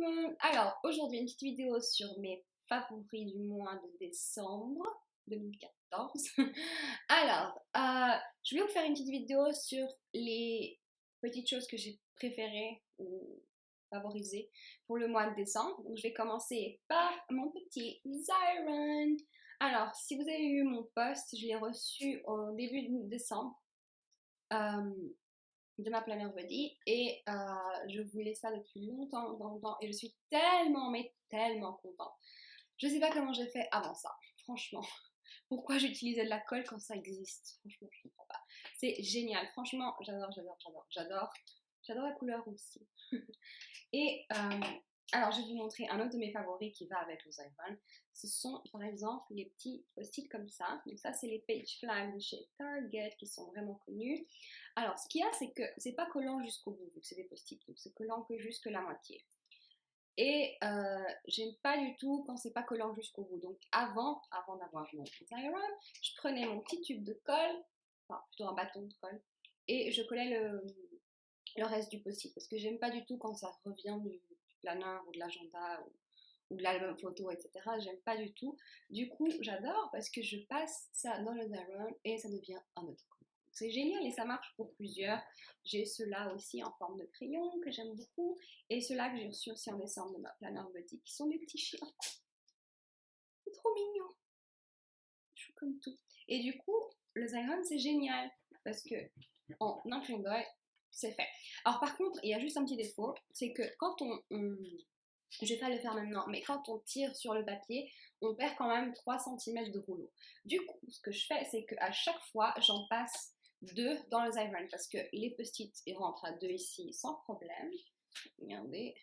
le monde! Alors, aujourd'hui, une petite vidéo sur mes favoris du mois de décembre 2014. Alors, je vais vous faire une petite vidéo sur les petites choses que j'ai préférées ou favorisées pour le mois de décembre. Donc, je vais commencer par mon petit Zyron. Alors, si vous avez eu mon post, je l'ai reçu au début de décembre. De ma planner buddy et je voulais ça depuis longtemps et je suis tellement mais tellement contente. Je sais pas comment j'ai fait avant ça, franchement. Pourquoi j'utilisais de la colle quand ça existe? Franchement, je comprends pas. C'est génial, franchement, j'adore la couleur aussi. Et alors, je vais vous montrer un autre de mes favoris qui va avec le Zyron. Ce sont, par exemple, les petits post-it comme ça. Donc ça, c'est les page flags de chez Target qui sont vraiment connus. Alors, ce qu'il y a, c'est que c'est pas collant jusqu'au bout, vu que c'est des post-it. Donc, c'est collant que jusque la moitié. Et j'aime pas du tout quand c'est pas collant jusqu'au bout. Donc, avant d'avoir mon Zyron, je prenais mon petit tube de colle, enfin, plutôt un bâton de colle, et je collais le reste du post-it parce que j'aime pas du tout quand ça revient du planner ou de l'agenda ou de l'album photo, etc. J'aime pas du tout. Du coup, j'adore parce que je passe ça dans le Zyron et ça devient un autocollant. C'est génial et ça marche pour plusieurs. J'ai ceux-là aussi en forme de crayon que j'aime beaucoup et ceux-là que j'ai reçus aussi en décembre de ma planner buddy qui sont des petits chiens. C'est trop mignon. Chou comme tout. Et du coup, le Zyron c'est génial parce que en un clin d'œil, c'est fait. Alors par contre, il y a juste un petit défaut, c'est que quand je vais pas le faire maintenant, mais quand on tire sur le papier, on perd quand même 3 cm de rouleau. Du coup, ce que je fais, c'est qu'à chaque fois, j'en passe 2 dans le Zyron, parce que les post-it, ils rentrent à 2 ici sans problème. Regardez,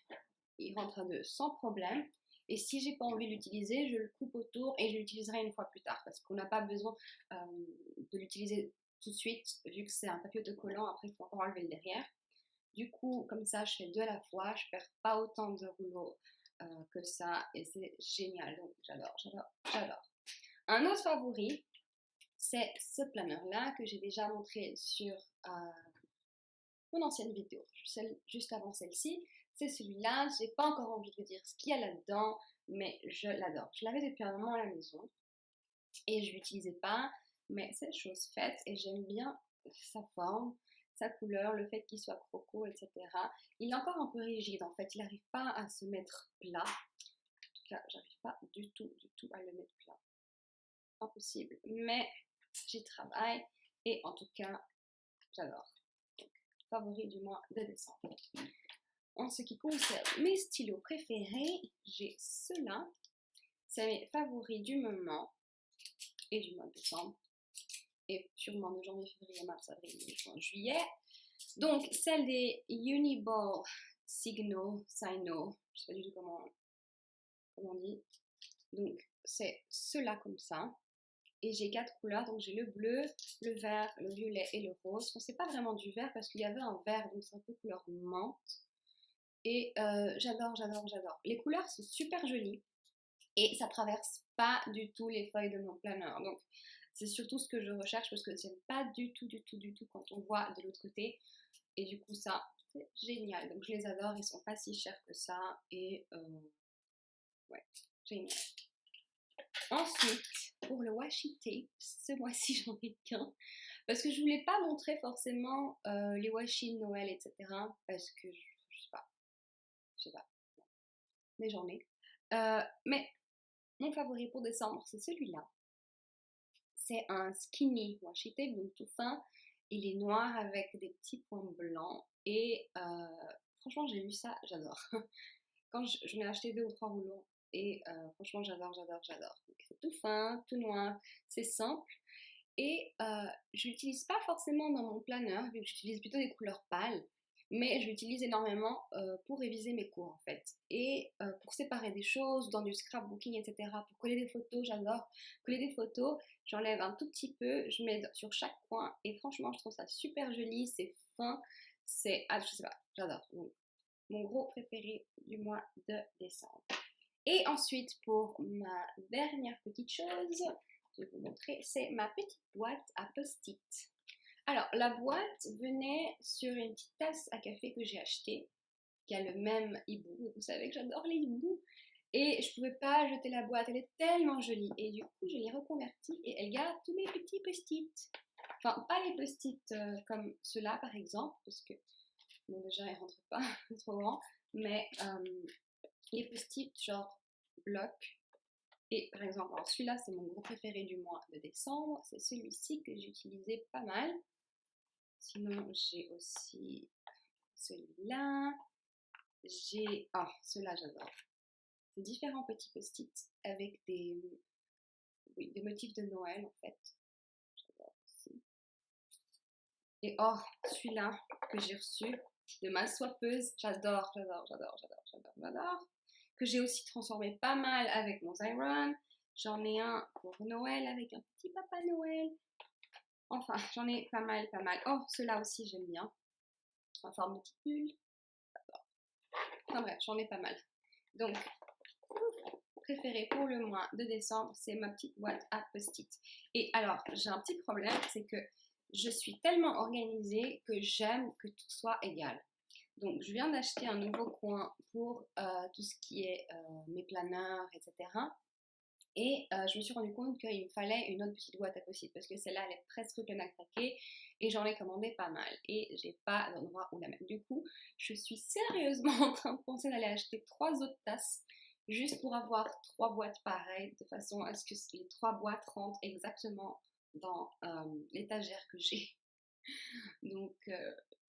ils rentrent à 2 sans problème. Et si j'ai pas envie de l'utiliser, je le coupe autour et je l'utiliserai une fois plus tard, parce qu'on n'a pas besoin de l'utiliser tout de suite, vu que c'est un papier autocollant, après il faut encore enlever le derrière. Du coup, comme ça, je fais deux à la fois, je perds pas autant de rouleaux que ça, et c'est génial, donc j'adore. Un autre favori, c'est ce planner-là que j'ai déjà montré sur mon ancienne vidéo, celle juste avant celle-ci. C'est celui-là, j'ai pas encore envie de vous dire ce qu'il y a là-dedans, mais je l'adore. Je l'avais depuis un moment à la maison, et je l'utilisais pas, mais c'est chose faite et j'aime bien sa forme, sa couleur, le fait qu'il soit croco, etc. Il est encore un peu rigide en fait, il n'arrive pas à se mettre plat. En tout cas, j'arrive pas du tout à le mettre plat. Impossible, mais j'y travaille et en tout cas, j'adore. Favori du mois de décembre. En ce qui concerne mes stylos préférés, j'ai ceux-là. C'est mes favoris du moment et du mois de décembre, et sûrement de janvier, février, mars, avril, mai, juin, juillet. Donc, celle des Uniball Signo, je sais pas du tout comment on dit. Donc, c'est ceux-là comme ça. Et j'ai 4 couleurs, donc j'ai le bleu, le vert, le violet et le rose. Bon, c'est pas vraiment du vert parce qu'il y avait un vert, donc c'est un peu couleur menthe. Et j'adore. Les couleurs sont super jolies et ça traverse pas du tout les feuilles de mon planner. Donc, c'est surtout ce que je recherche parce que j'aime pas du tout quand on voit de l'autre côté. Et du coup, ça, c'est génial. Donc, je les adore. Ils sont pas si chers que ça. Et ouais, génial. Ensuite, pour le washi tape, ce mois-ci, j'en ai qu'un. Parce que je voulais pas montrer forcément les washi de Noël, etc. Parce que, je sais pas. Mais j'en ai. Mais mon favori pour décembre, c'est celui-là. C'est un skinny washi tape, donc tout fin. Il est noir avec des petits points blancs. Et franchement, j'ai vu ça, j'adore. Quand je m'ai acheté 2 ou 3 rouleaux. Et franchement, j'adore. C'est tout fin, tout noir, c'est simple. Et je l'utilise pas forcément dans mon planner, vu que j'utilise plutôt des couleurs pâles. Mais je l'utilise énormément pour réviser mes cours en fait. Et pour séparer des choses, dans du scrapbooking, etc. Pour coller des photos, j'adore coller des photos. J'enlève un tout petit peu, je mets sur chaque coin. Et franchement, je trouve ça super joli, c'est fin, c'est... Ah, je sais pas, j'adore. Donc, mon gros préféré du mois de décembre. Et ensuite, pour ma dernière petite chose, je vais vous montrer, c'est ma petite boîte à post-it. Alors, la boîte venait sur une petite tasse à café que j'ai achetée. qui a le même hibou. Vous savez que j'adore les hiboux. Et je pouvais pas jeter la boîte, elle est tellement jolie. Et du coup, je l'ai reconvertie et elle garde tous mes petits post-it. Enfin, pas les post-it comme ceux-là, par exemple, parce que, bon, déjà, ils rentrent pas, c'est trop grand. Mais les post-it, genre bloc. Et par exemple, alors celui-là, c'est mon gros préféré du mois de décembre. C'est celui-ci que j'utilisais pas mal. Sinon, j'ai aussi celui-là. J'ai... Ah, ceux-là, j'adore. C'est différents petits post-it avec des motifs de Noël, en fait. J'adore aussi. Et oh, celui-là que j'ai reçu de ma swappeuse. J'adore. Que j'ai aussi transformé pas mal avec mon Xyron. J'en ai un pour Noël avec un petit papa Noël. Enfin, j'en ai pas mal. Oh, ceux-là aussi, j'aime bien. En forme de petit pull. Enfin bref, j'en ai pas mal. Donc, préféré pour le mois de décembre, c'est ma petite boîte à post-it. Et alors, j'ai un petit problème, c'est que je suis tellement organisée que j'aime que tout soit égal. Donc, je viens d'acheter un nouveau coin pour tout ce qui est mes planeurs, etc. Et je me suis rendu compte qu'il me fallait une autre petite boîte à post-it parce que celle-là, elle est presque pleine à craquer et j'en ai commandé pas mal et j'ai pas d'endroit où la mettre. Du coup, je suis sérieusement en train de penser d'aller acheter 3 autres tasses juste pour avoir 3 boîtes pareilles de façon à ce que les 3 boîtes rentrent exactement dans l'étagère que j'ai. Donc,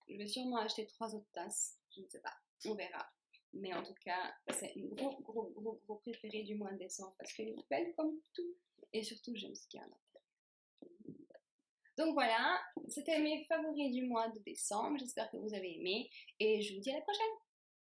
je vais sûrement acheter 3 autres tasses, je ne sais pas, on verra. Mais en tout cas, c'est une gros préféré du mois de décembre parce qu'elle est belle comme tout. Et surtout, j'aime ce qu'il y a à l'intérieur. Donc voilà, c'était mes favoris du mois de décembre. J'espère que vous avez aimé et je vous dis à la prochaine.